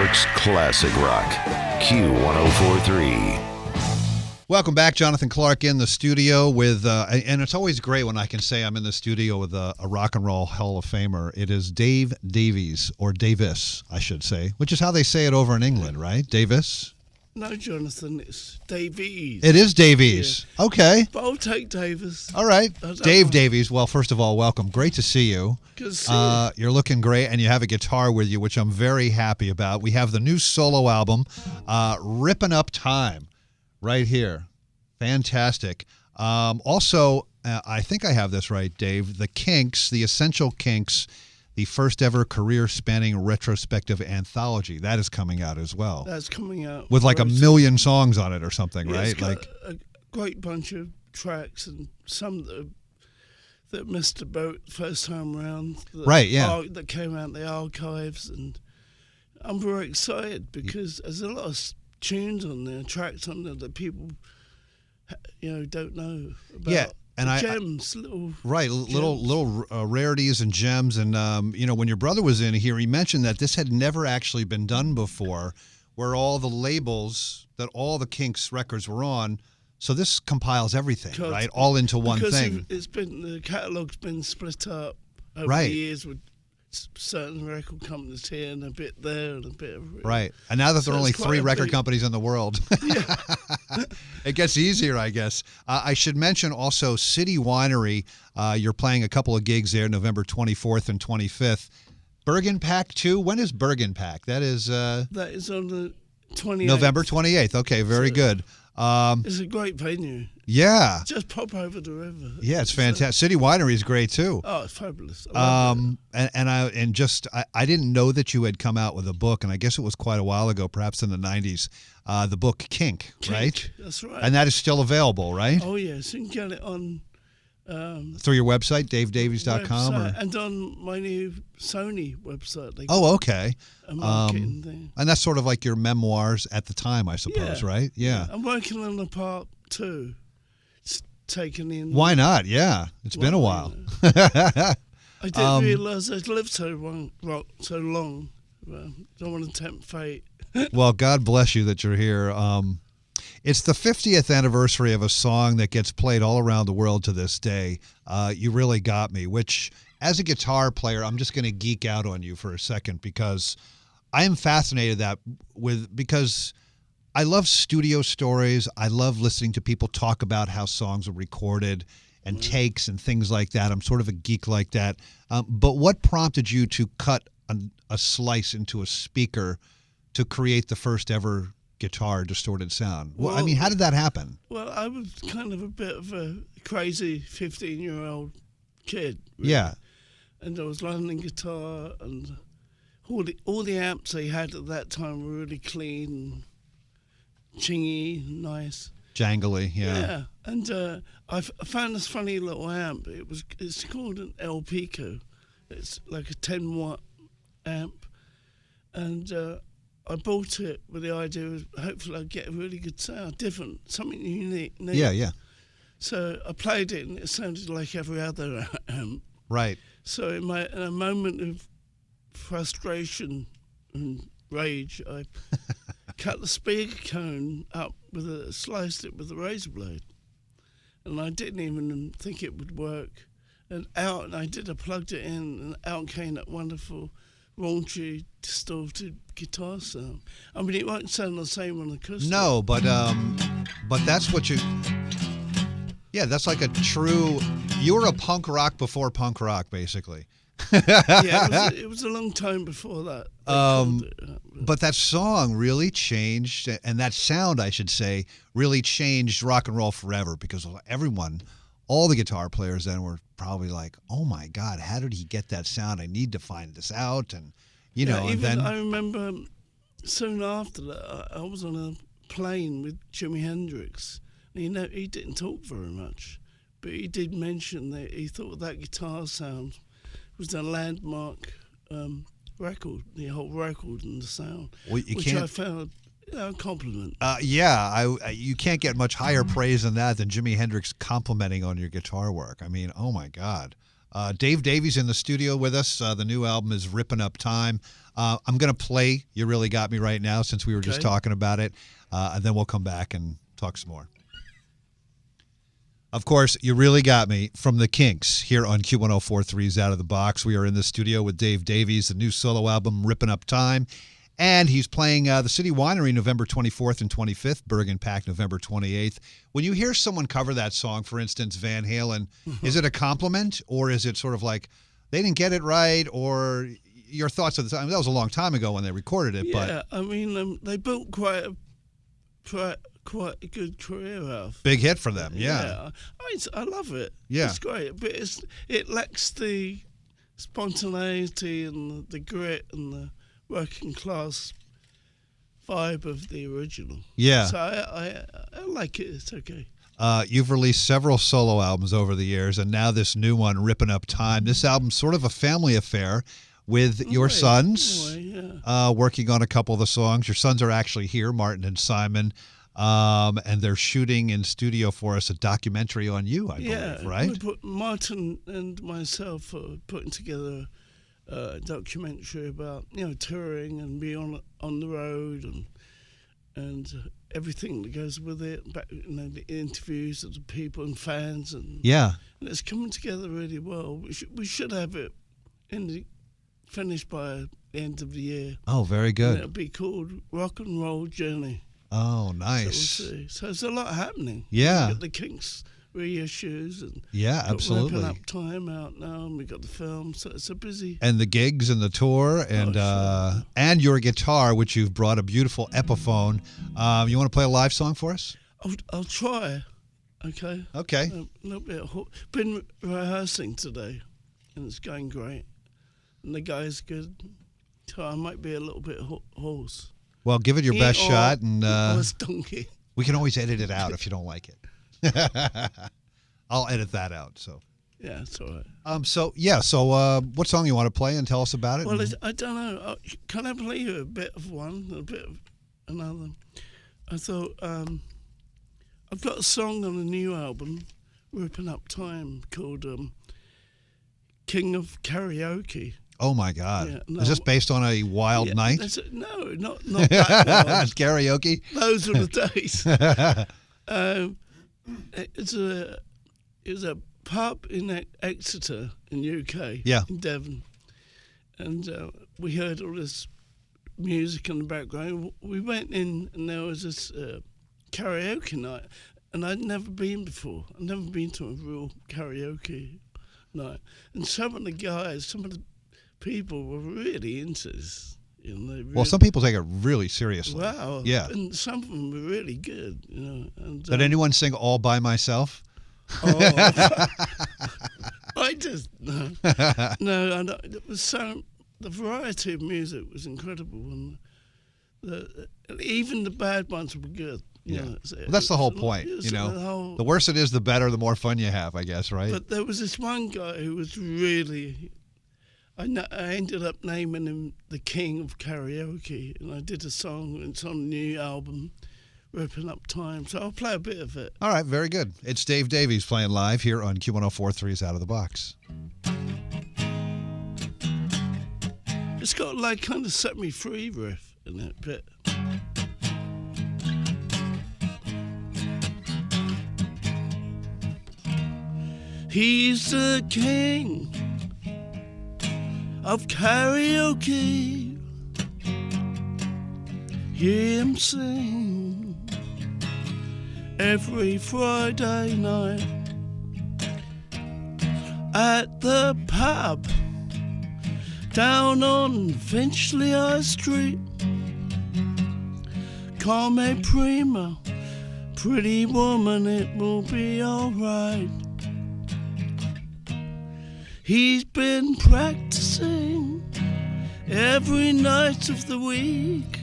York's classic rock, Q104.3. Welcome back, Jonathan Clarke in the studio with, and it's always great when I can say I'm in the studio with a rock and roll Hall of Famer. It is Dave Davies, or Davis, I should say, which is how they say it over in England, right? Davis? No, Jonathan, it's Davies. It is Davies. Yeah. Okay. But I'll take Davis. All right. Dave Davies, well, first of all, welcome. Great to see you. Good to see you. You're looking great, and you have a guitar with you, which I'm very happy about. We have the new solo album, Rippin Up Time, right here. Fantastic. Also, I think I have this right, Dave. The Kinks, the Essential Kinks, the first ever career-spanning retrospective anthology. That is coming out as well. That's coming out. With like a million songs on it or something, yeah, right? It's got a great bunch of tracks and some that missed the boat first time around. Right, yeah. That came out in the archives. And I'm very excited because there's a lot of tunes on there, tracks on there that people, don't know about. Yeah. And gems, little rarities and gems. And, when your brother was in here, he mentioned that this had never actually been done before, where all the labels that all the Kinks records were on. So this compiles everything, right? All into one thing. The catalog's been split up over the years with certain record companies here and a bit there and a bit everywhere. Right. And now that there are only 3 record companies in the world, yeah. It gets easier, I guess. I should mention also City Winery. You're playing a couple of gigs there, November 24th and 25th. Bergen Pack, too? When is Bergen Pack? That is on the 28th. November 28th. Okay, very good. It's a great venue. Yeah. Just pop over the river. Yeah, it's fantastic. City Winery is great too. Oh, it's fabulous. I didn't know that you had come out with a book, and I guess it was quite a while ago, perhaps in the 90s. The book Kink, right? That's right. And that is still available, right? Oh yes, you can get it on through your website, davedavies.com, and on my new Sony website. Okay. A marketing thing. And that's sort of like your memoirs at the time, I suppose, right? Yeah. I'm working on a part 2. It's taken in. Why not? Yeah, it's been a while. I didn't realize I'd lived so long. Don't want to tempt fate. Well, God bless you that you're here. It's the 50th anniversary of a song that gets played all around the world to this day. You Really Got Me, which, as a guitar player, I'm just going to geek out on you for a second because I am fascinated because I love studio stories. I love listening to people talk about how songs are recorded and takes and things like that. I'm sort of a geek like that. But what prompted you to cut a slice into a speaker to create the first ever guitar distorted sound? Well, I mean, how did that happen? Well, I was kind of a bit of a crazy 15-year-old kid. Really. Yeah. And I was learning guitar, and all the amps they had at that time were really clean, chingy, nice. Jangly, yeah. Yeah. And I found this funny little amp. It's called an El Pico. It's like a 10-watt amp. And I bought it with the idea of hopefully I'd get a really good sound, different, something unique. Yeah. So I played it and it sounded like every other amp. Right. So in a moment of frustration and rage, I cut the speaker cone up sliced it with a razor blade. And I didn't even think it would work. And I plugged it in, and out came that wonderful, raunchy, distorted guitar sound. I mean, it won't sound the same on acoustic. No, but that's what you. Yeah, that's like a true. You were a punk rock before punk rock, basically. Yeah, it was a long time before that. But that song really changed, and that sound, I should say, really changed rock and roll forever because all the guitar players then were probably like, "Oh my God, how did he get that sound? I need to find this out." And and then I remember soon after that, I was on a plane with Jimi Hendrix. He didn't talk very much, but he did mention that he thought that guitar sound was a landmark record, the whole record and the sound, which I found a compliment. You can't get much higher praise than that than Jimi Hendrix complimenting on your guitar work. I mean, oh my God. Dave Davies in the studio with us. The new album is Rippin Up Time. I'm going to play You Really Got Me right now since we were just talking about it, and then we'll come back and talk some more. Of course, You Really Got Me from the Kinks here on Q104.3's Out of the Box. We are in the studio with Dave Davies, the new solo album, Rippin Up Time. And he's playing the City Winery November 24th and 25th, Bergen Pack November 28th. When you hear someone cover that song, for instance, Van Halen, is it a compliment or is it sort of like they didn't get it right, or your thoughts at the time? That was a long time ago when they recorded it. Yeah, I mean, they built quite a good career out. Big hit for them, yeah. I love it. Yeah. It's great, but it lacks the spontaneity and the grit and the working class vibe of the original. Yeah. So I like it. It's okay. You've released several solo albums over the years, and now this new one, Rippin Up Time. This album's sort of a family affair with your sons, working on a couple of the songs. Your sons are actually here, Martin and Simon, and they're shooting in studio for us a documentary on you, I believe, right? Martin and myself are putting together a documentary about touring and being on the road and everything that goes with it. The interviews of the people and fans and it's coming together really well. We should have it finished by the end of the year. Oh, very good. And it'll be called Rock and Roll Journey. Oh, nice. So we'll see. So there's a lot happening. Yeah. We've got the Kinks reissues and absolutely. Rippin Up Time out now, and we got the film. So it's a busy. And the gigs and the tour and and your guitar, which you've brought a beautiful Epiphone. You want to play a live song for us? I'll try. Okay. Okay. A little bit. Been rehearsing today, and it's going great. And the guy's good. So I might be a little bit hoarse. Well, give it your best shot, and donkey. We can always edit it out if you don't like it. I'll edit that out. So yeah, it's all right. So what song you want to play and tell us about it? Well, I don't know. Can I play you a bit of one, a bit of another? I thought I've got a song on a new album, Rippin Up Time, called King of Karaoke. Oh my God! Yeah, no, is this based on a wild night? No, not that wild. Karaoke. Those were the days. It was a pub in Exeter in UK, in Devon, and we heard all this music in the background. We went in, and there was this karaoke night, and I'd never been before. I'd never been to a real karaoke night, and some of the people were really into this. Well, some people take it really seriously. Wow. Yeah. And some of them were really good, And, did anyone sing All by Myself? Oh, I just no. It was the variety of music was incredible, and even the bad ones were good. Well, that's the whole point. The worse it is, the better, the more fun you have, I guess, right? But there was this one guy who was really. I ended up naming him the King of Karaoke, and I did a song. It's on a new album, Rippin Up Time. So I'll play a bit of it. All right, very good. It's Dave Davies playing live here on Q104.3's Out of the Box. It's got like kind of Set Me Free riff in it, but. He's the king of karaoke, hear him sing every Friday night at the pub down on Finchley High Street. Call me prima, pretty woman, it will be alright. He's been practicing every night of the week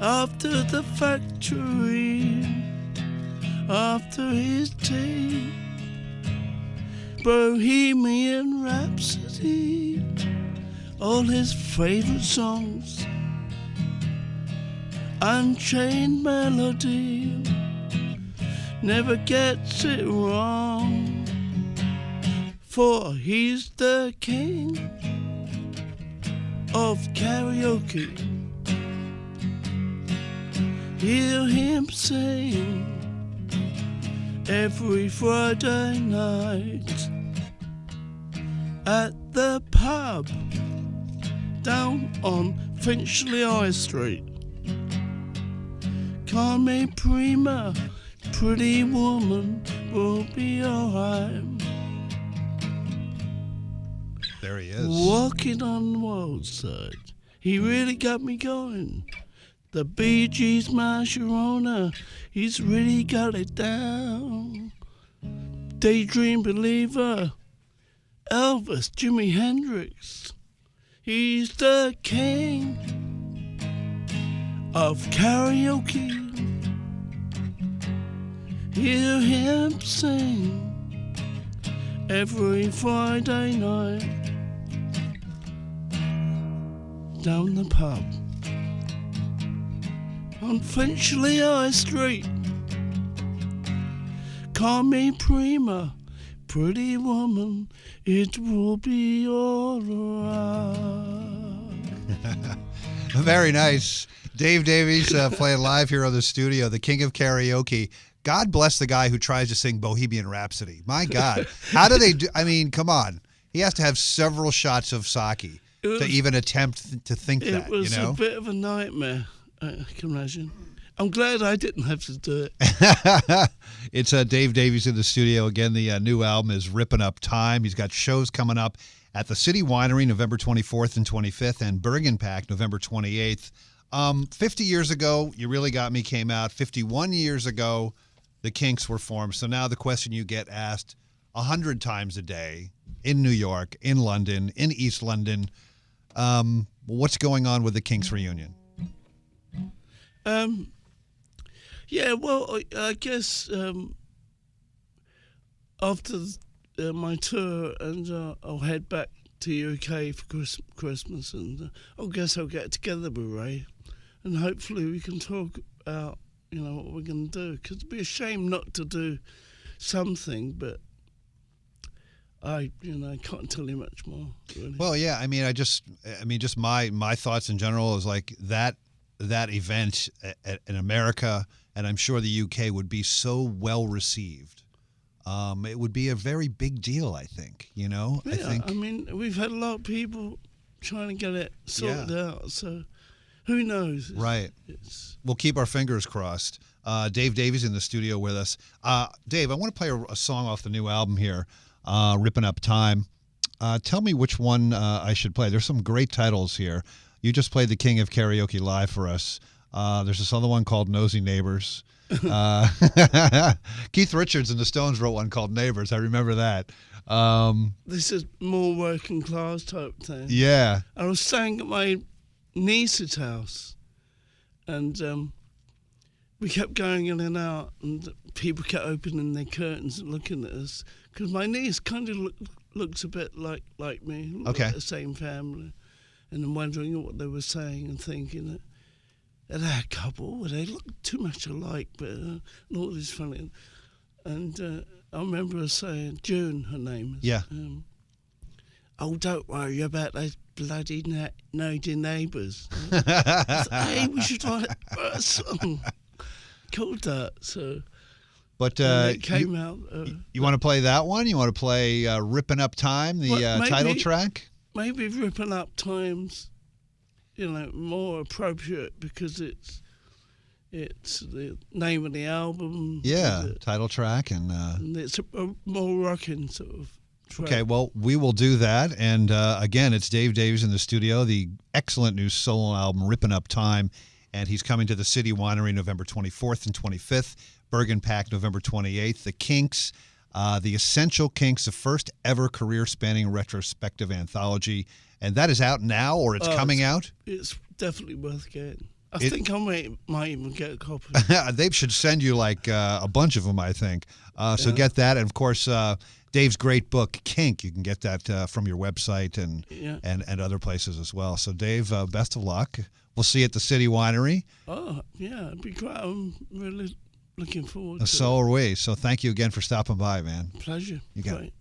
after the factory, after his tea. Bohemian Rhapsody, all his favorite songs, Unchained Melody, never gets it wrong. for he's the king of karaoke. Hear him sing every Friday night at the pub down on Finchley High Street. Call me prima, pretty woman, will be alright. There he is. Walking on the wild side, he really got me going. The Bee Gees, my Sharona, he's really got it down. Daydream believer, Elvis, Jimi Hendrix, he's the king of karaoke. Hear him sing every Friday night down the pub on Finchley High Street. Call me prima, pretty woman, it will be all right. Very nice. Dave Davies playing live here on the studio, the king of karaoke. God bless the guy who tries to sing Bohemian Rhapsody. My God. How do they do? I mean, come on. He has to have several shots of sake to even attempt to think that, It was you know? a bit of a nightmare, I can imagine. I'm glad I didn't have to do it. It's Dave Davies in the studio. Again, the new album is Rippin Up Time. He's got shows coming up at the City Winery November 24th and 25th and Bergen Pack November 28th. 50 years ago, You Really Got Me came out. 51 years ago, the Kinks were formed. So now the question you get asked 100 times a day in New York, in London, in East London, what's going on with the Kinks reunion? Yeah, well, I guess after my tour, and I'll head back to UK for Christmas, and I guess I'll get together with Ray, and hopefully we can talk about, you know, what we're going to do. Because it'd be a shame not to do something, but I can't tell you much more, really. Well, yeah, I mean, just my thoughts in general is like that event in America, and I'm sure the UK would be so well received. It would be a very big deal, I think, you know? Yeah, I mean, we've had a lot of people trying to get it sorted out, so who knows? Right. We'll keep our fingers crossed. Dave Davies in the studio with us. Dave, I want to play a song off the new album here, Rippin Up Time. Tell me which one I should play. There's some great titles here. You just played the King of Karaoke live for us. There's this other one called Nosy Neighbors. Keith Richards and the Stones wrote one called Neighbors. I remember that. This is more working class type thing. Yeah. I was staying at my niece's house, and we kept going in and out, and people kept opening their curtains and looking at us, because my niece kind of looks a bit like me, okay, like the same family, and I'm wondering what they were saying and thinking that that couple, they look too much alike, but all this funny. And I remember her saying, June, her name is. Yeah. Oh, don't worry about those bloody nosy neighbours. I said, hey, we should write a song called that. So, but it came out. You want to play that one? You want to play Rippin Up Time, the title track? Maybe Rippin Up Time's, more appropriate, because it's the name of the album. Yeah, title track, and it's a more rocking sort of track. Okay, well, we will do that. And again, it's Dave Davies in the studio, the excellent new solo album, Rippin Up Time. And he's coming to the City Winery November 24th and 25th, Bergen Pack November 28th. The Kinks, the Essential Kinks, the first ever career-spanning retrospective anthology. And that is out now, or it's coming out? It's definitely worth getting. I think I might even get a copy. They should send you like a bunch of them, I think. So get that. And, of course, Dave's great book, Kink. You can get that from your website and other places as well. So, Dave, best of luck. We'll see you at the City Winery. Oh, yeah, it'd be great. I'm really looking forward to it. So are we. So thank you again for stopping by, man. Pleasure. You got it.